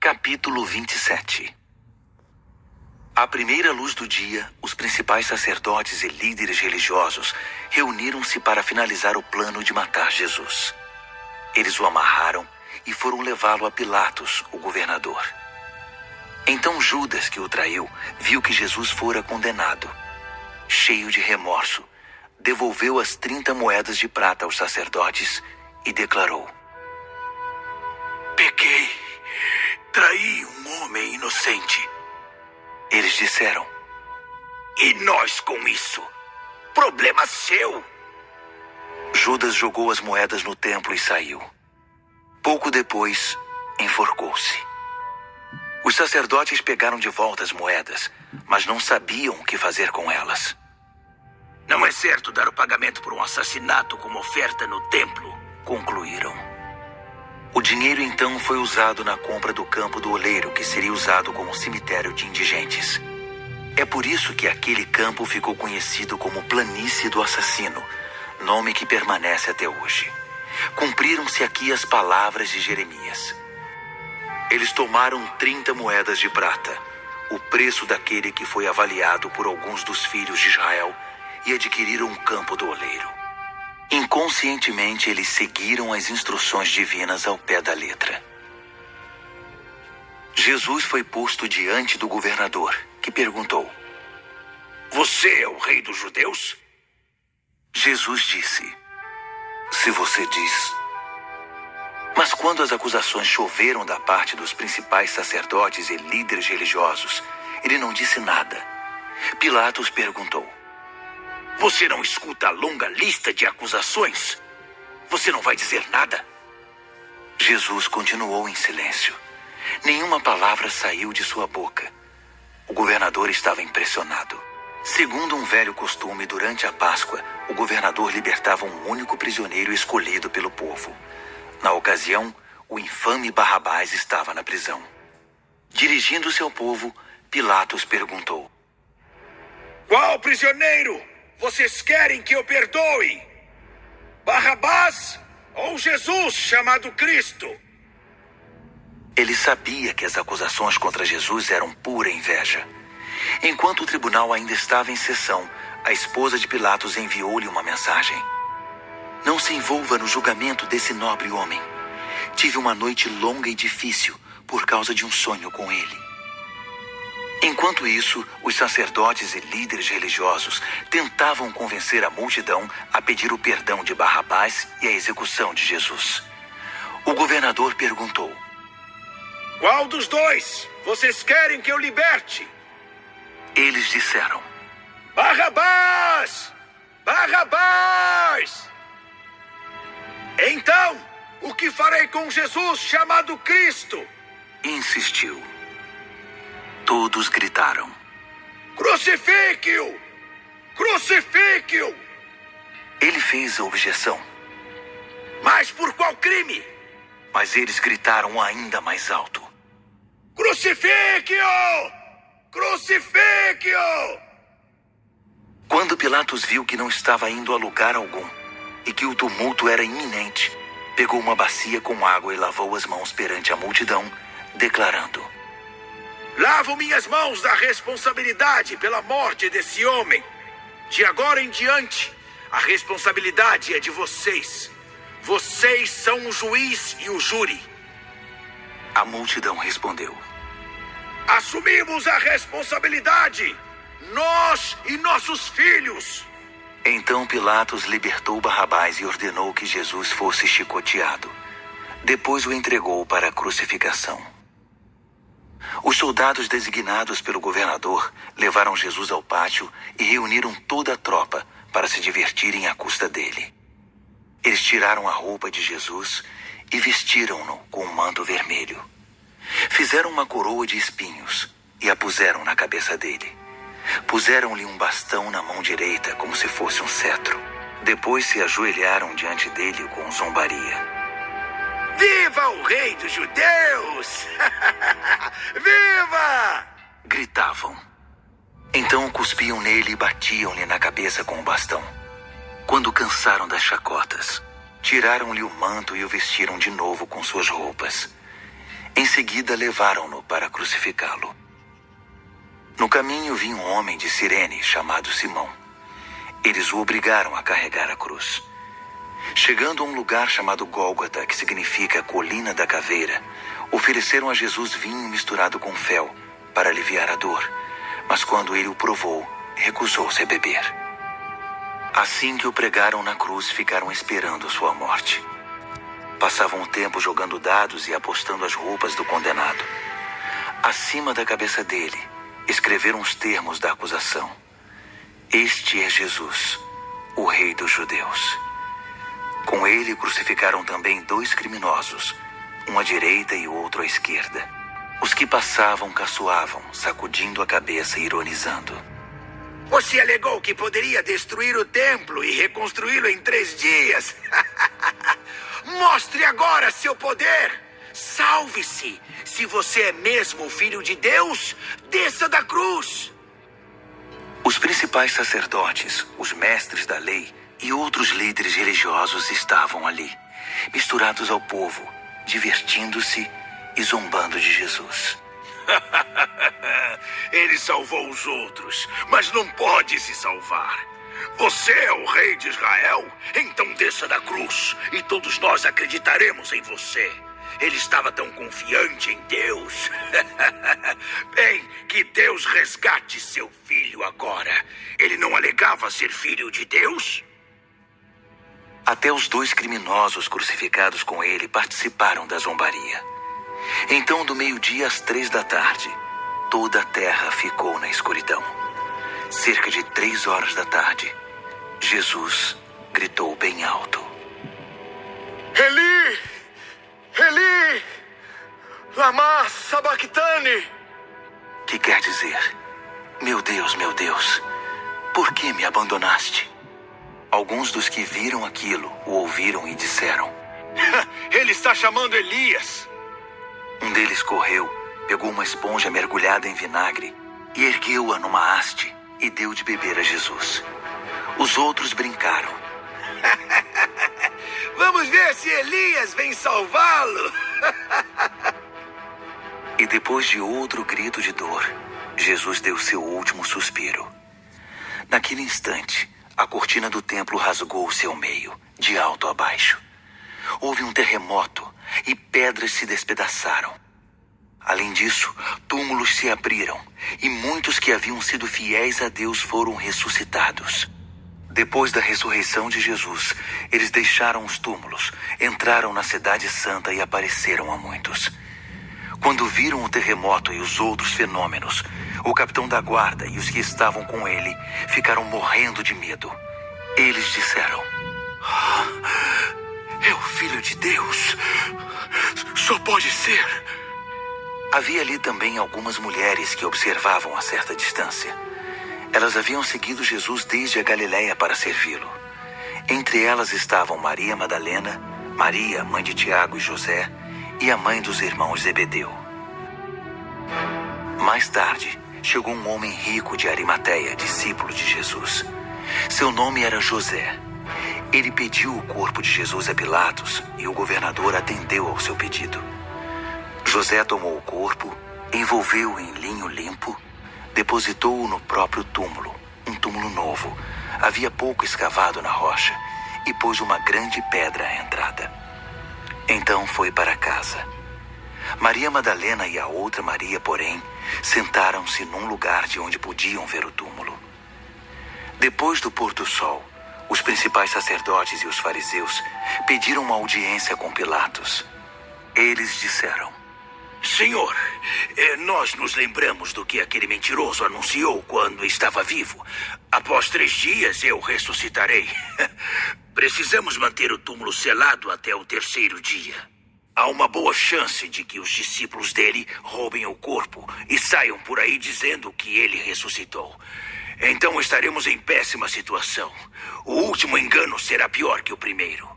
Capítulo 27. À primeira luz do dia, os principais sacerdotes e líderes religiosos reuniram-se para finalizar o plano de matar Jesus. Eles o amarraram e foram levá-lo a Pilatos, o governador. Então Judas, que o traiu, viu que Jesus fora condenado. Cheio de remorso, devolveu as 30 moedas de prata aos sacerdotes e declarou: "Pequei, traí um homem inocente." Eles disseram: "E nós com isso? Problema seu." Judas jogou as moedas no templo e saiu. Pouco depois, enforcou-se. Os sacerdotes pegaram de volta as moedas, mas não sabiam o que fazer com elas. "Não é certo dar o pagamento por um assassinato como oferta no templo", concluíram. O dinheiro então foi usado na compra do campo do oleiro, que seria usado como cemitério de indigentes. É por isso que aquele campo ficou conhecido como Planície do Assassino, nome que permanece até hoje. Cumpriram-se aqui as palavras de Jeremias. Eles tomaram 30 moedas de prata, o preço daquele que foi avaliado por alguns dos filhos de Israel, e adquiriram o campo do oleiro. Inconscientemente, eles seguiram as instruções divinas ao pé da letra. Jesus foi posto diante do governador, que perguntou: "Você é o rei dos judeus?" Jesus disse: "Se você diz." Mas quando as acusações choveram da parte dos principais sacerdotes e líderes religiosos, ele não disse nada. Pilatos perguntou: "Você não escuta a longa lista de acusações? Você não vai dizer nada?" Jesus continuou em silêncio. Nenhuma palavra saiu de sua boca. O governador estava impressionado. Segundo um velho costume, durante a Páscoa, o governador libertava um único prisioneiro escolhido pelo povo. Na ocasião, o infame Barrabás estava na prisão. Dirigindo-se ao povo, Pilatos perguntou: "Qual prisioneiro vocês querem que eu perdoe? Barrabás ou Jesus, chamado Cristo?" Ele sabia que as acusações contra Jesus eram pura inveja. Enquanto o tribunal ainda estava em sessão, a esposa de Pilatos enviou-lhe uma mensagem: "Não se envolva no julgamento desse nobre homem. Tive uma noite longa e difícil por causa de um sonho com ele." Enquanto isso, os sacerdotes e líderes religiosos tentavam convencer a multidão a pedir o perdão de Barrabás e a execução de Jesus. O governador perguntou: "Qual dos dois vocês querem que eu liberte?" Eles disseram: "Barrabás! Barrabás!" "Então, o que farei com Jesus chamado Cristo?" insistiu. Todos gritaram: "Crucifique-o! Crucifique-o!" Ele fez a objeção: "Mas por qual crime?" Mas eles gritaram ainda mais alto: "Crucifique-o! Crucifique-o!" Quando Pilatos viu que não estava indo a lugar algum e que o tumulto era iminente, pegou uma bacia com água e lavou as mãos perante a multidão, declarando: "Lavo minhas mãos da responsabilidade pela morte desse homem. De agora em diante, a responsabilidade é de vocês. Vocês são o juiz e o júri." A multidão respondeu: "Assumimos a responsabilidade, nós e nossos filhos." Então Pilatos libertou Barrabás e ordenou que Jesus fosse chicoteado. Depois o entregou para a crucificação. Os soldados designados pelo governador levaram Jesus ao pátio e reuniram toda a tropa para se divertirem à custa dele. Eles tiraram a roupa de Jesus e vestiram-no com um manto vermelho. Fizeram uma coroa de espinhos e a puseram na cabeça dele. Puseram-lhe um bastão na mão direita como se fosse um cetro. Depois se ajoelharam diante dele com zombaria. "Viva o rei dos judeus! Viva!" gritavam. Então cuspiam nele e batiam-lhe na cabeça com o bastão. Quando cansaram das chacotas, tiraram-lhe o manto e o vestiram de novo com suas roupas. Em seguida, levaram-no para crucificá-lo. No caminho vinha um homem de Cirene chamado Simão. Eles o obrigaram a carregar a cruz. Chegando a um lugar chamado Gólgota, que significa Colina da Caveira, ofereceram a Jesus vinho misturado com fel para aliviar a dor, mas quando ele o provou, recusou-se a beber. Assim que o pregaram na cruz, ficaram esperando sua morte. Passavam o tempo jogando dados e apostando as roupas do condenado. Acima da cabeça dele, escreveram os termos da acusação: Este é Jesus, o Rei dos Judeus. Com ele crucificaram também 2 criminosos, um à direita e o outro à esquerda. Os que passavam caçoavam, sacudindo a cabeça e ironizando. Você alegou que poderia destruir o templo e reconstruí-lo em 3 dias. Mostre agora seu poder! Salve-se! Se você é mesmo o Filho de Deus, desça da cruz! Os principais sacerdotes, os mestres da lei e outros líderes religiosos estavam ali, misturados ao povo, divertindo-se e zombando de Jesus. Ele salvou os outros, mas não pode se salvar. Você é o rei de Israel? Então desça da cruz e todos nós acreditaremos em você. Ele estava tão confiante em Deus. Bem, que Deus resgate seu filho agora. Ele não alegava ser filho de Deus? Até os 2 criminosos crucificados com ele participaram da zombaria. Então, do meio-dia às 3 da tarde, toda a terra ficou na escuridão. Cerca de 3 horas da tarde, Jesus gritou bem alto: Eli! Eli! Lama sabachthani! Que quer dizer: meu Deus, por que me abandonaste? Alguns dos que viram aquilo o ouviram e disseram: Ele está chamando Elias! Um deles correu, pegou uma esponja mergulhada em vinagre e ergueu-a numa haste e deu de beber a Jesus. Os outros brincaram: Vamos ver se Elias vem salvá-lo! E depois de outro grito de dor, Jesus deu seu último suspiro. Naquele instante, a cortina do templo rasgou-se ao meio, de alto a baixo. Houve um terremoto e pedras se despedaçaram. Além disso, túmulos se abriram e muitos que haviam sido fiéis a Deus foram ressuscitados. Depois da ressurreição de Jesus, eles deixaram os túmulos, entraram na cidade santa e apareceram a muitos. Quando viram o terremoto e os outros fenômenos, o capitão da guarda e os que estavam com ele ficaram morrendo de medo. Eles disseram: É o Filho de Deus! Só pode ser! Havia ali também algumas mulheres que observavam a certa distância. Elas haviam seguido Jesus desde a Galiléia para servi-lo. Entre elas estavam Maria Madalena, Maria, mãe de Tiago e José, e a mãe dos irmãos Zebedeu. Mais tarde, chegou um homem rico de Arimateia, discípulo de Jesus. Seu nome era José. Ele pediu o corpo de Jesus a Pilatos e o governador atendeu ao seu pedido. José tomou o corpo, envolveu-o em linho limpo, depositou-o no próprio túmulo, um túmulo novo. Havia pouco escavado na rocha e pôs uma grande pedra à entrada. Então foi para casa. Maria Madalena e a outra Maria, porém, sentaram-se num lugar de onde podiam ver o túmulo. Depois do pôr do sol, os principais sacerdotes e os fariseus pediram uma audiência com Pilatos. Eles disseram: Senhor, nós nos lembramos do que aquele mentiroso anunciou quando estava vivo. Após 3 dias eu ressuscitarei. Precisamos manter o túmulo selado até o 3º dia. Há uma boa chance de que os discípulos dele roubem o corpo e saiam por aí dizendo que ele ressuscitou. Então estaremos em péssima situação. O último engano será pior que o primeiro.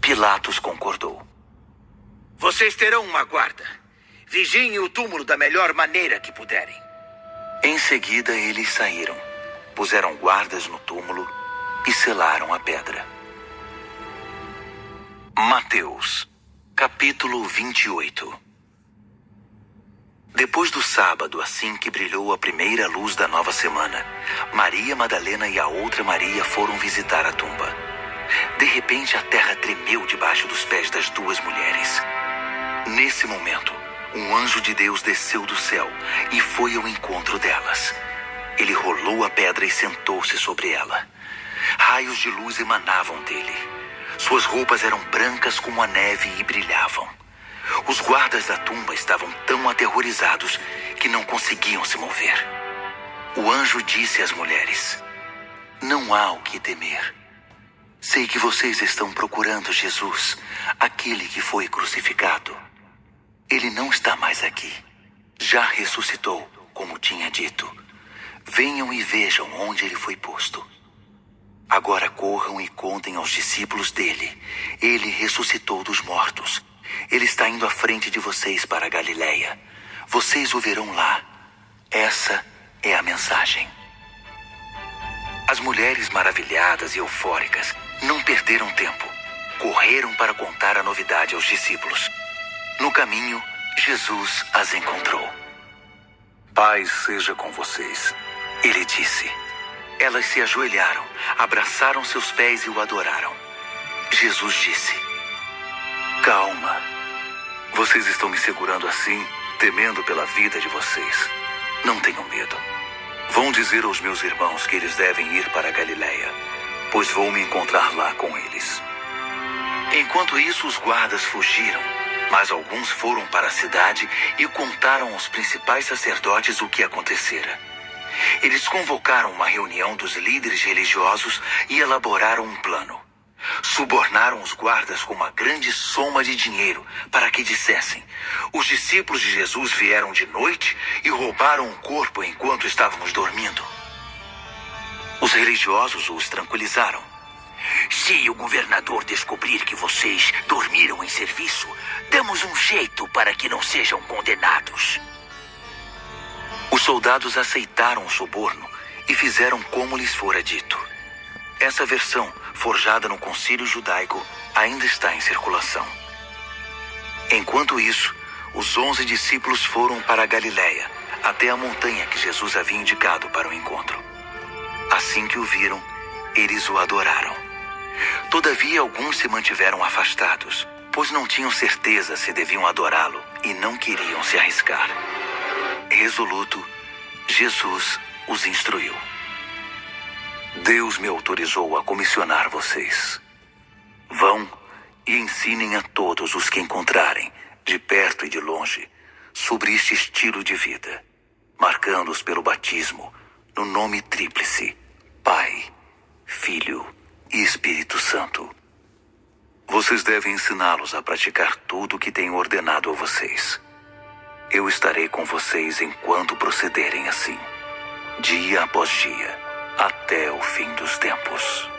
Pilatos concordou. Vocês terão uma guarda. Vigiem o túmulo da melhor maneira que puderem. Em seguida, eles saíram, puseram guardas no túmulo e selaram a pedra. Mateus, capítulo 28. Depois do sábado, assim que brilhou a primeira luz da nova semana, Maria Madalena e a outra Maria foram visitar a tumba. De repente, a terra tremeu debaixo dos pés das duas mulheres. Nesse momento, um anjo de Deus desceu do céu e foi ao encontro delas. Ele rolou a pedra e sentou-se sobre ela. Raios de luz emanavam dele. Suas roupas eram brancas como a neve e brilhavam. Os guardas da tumba estavam tão aterrorizados que não conseguiam se mover. O anjo disse às mulheres: "Não há o que temer. Sei que vocês estão procurando Jesus, aquele que foi crucificado. Ele não está mais aqui. Já ressuscitou, como tinha dito. Venham e vejam onde ele foi posto. Agora corram e contem aos discípulos dele. Ele ressuscitou dos mortos. Ele está indo à frente de vocês para a Galileia. Vocês o verão lá. Essa é a mensagem." As mulheres, maravilhadas e eufóricas, não perderam tempo. Correram para contar a novidade aos discípulos. No caminho, Jesus as encontrou. "Paz seja com vocês", ele disse. Elas se ajoelharam, abraçaram seus pés e o adoraram. Jesus disse: "Calma. Vocês estão me segurando assim, temendo pela vida de vocês. Não tenham medo. Vão dizer aos meus irmãos que eles devem ir para a Galileia, pois vou me encontrar lá com eles." Enquanto isso, os guardas fugiram, mas alguns foram para a cidade e contaram aos principais sacerdotes o que acontecera. Eles convocaram uma reunião dos líderes religiosos e elaboraram um plano. Subornaram os guardas com uma grande soma de dinheiro para que dissessem: "Os discípulos de Jesus vieram de noite e roubaram o corpo enquanto estávamos dormindo." Os religiosos os tranquilizaram. "Se o governador descobrir que vocês dormiram em serviço, damos um jeito para que não sejam condenados." Os soldados aceitaram o suborno e fizeram como lhes fora dito. Essa versão, forjada no concílio judaico, ainda está em circulação. Enquanto isso, os 11 discípulos foram para a Galileia, até a montanha que Jesus havia indicado para o encontro. Assim que o viram, eles o adoraram. Todavia, alguns se mantiveram afastados, pois não tinham certeza se deviam adorá-lo e não queriam se arriscar. Resoluto, Jesus os instruiu: "Deus me autorizou a comissionar vocês. Vão e ensinem a todos os que encontrarem, de perto e de longe, sobre este estilo de vida, marcando-os pelo batismo, no nome tríplice: Pai, Filho e Espírito Santo. Vocês devem ensiná-los a praticar tudo o que tenho ordenado a vocês. Eu estarei com vocês enquanto procederem assim, dia após dia, até o fim dos tempos."